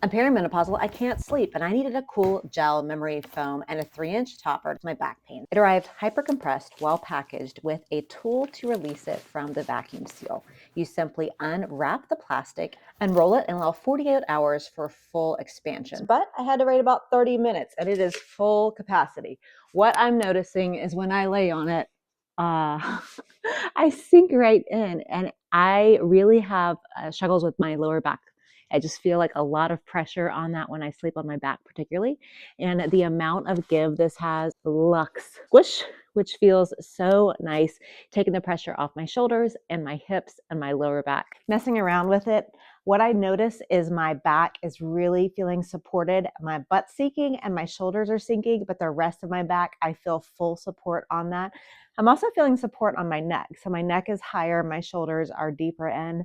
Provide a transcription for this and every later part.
I'm perimenopausal, I can't sleep, and I needed a cool gel memory foam and a 3-inch topper to my back pain. It arrived hyper-compressed, well packaged, with a tool to release it from the vacuum seal. You simply unwrap the plastic and roll it and allow 48 hours for full expansion. But I had to wait about 30 minutes, and it is full capacity. What I'm noticing is when I lay on it, I sink right in, and I really have struggles with my lower back. I just feel like a lot of pressure on that when I sleep on my back particularly. And the amount of give this has, luxe squish, which feels so nice, taking the pressure off my shoulders and my hips and my lower back. Messing around with it, what I notice is my back is really feeling supported. My butt's sinking and my shoulders are sinking, but the rest of my back, I feel full support on that. I'm also feeling support on my neck. So my neck is higher, my shoulders are deeper in,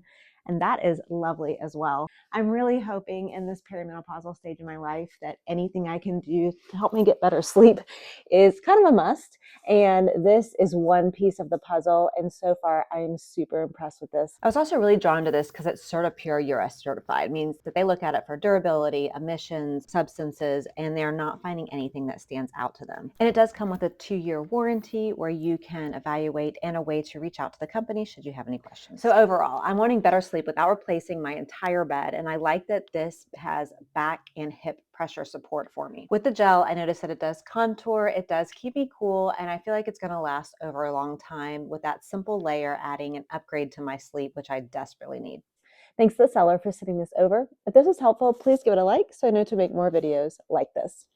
and that is lovely as well. I'm really hoping in this perimenopausal stage of my life that anything I can do to help me get better sleep is kind of a must. And this is one piece of the puzzle. And so far, I am super impressed with this. I was also really drawn to this because it's CertiPUR US certified. It means that they look at it for durability, emissions, substances, and they're not finding anything that stands out to them. And it does come with a 2-year warranty where you can evaluate and a way to reach out to the company should you have any questions. So overall, I'm wanting better sleep without replacing my entire bed. And I like that this has back and hip pressure support for me. With the gel, I noticed that it does contour, it does keep me cool, and I feel like it's gonna last over a long time with that simple layer adding an upgrade to my sleep, which I desperately need. Thanks to the seller for sending this over. If this was helpful, please give it a like so I know to make more videos like this.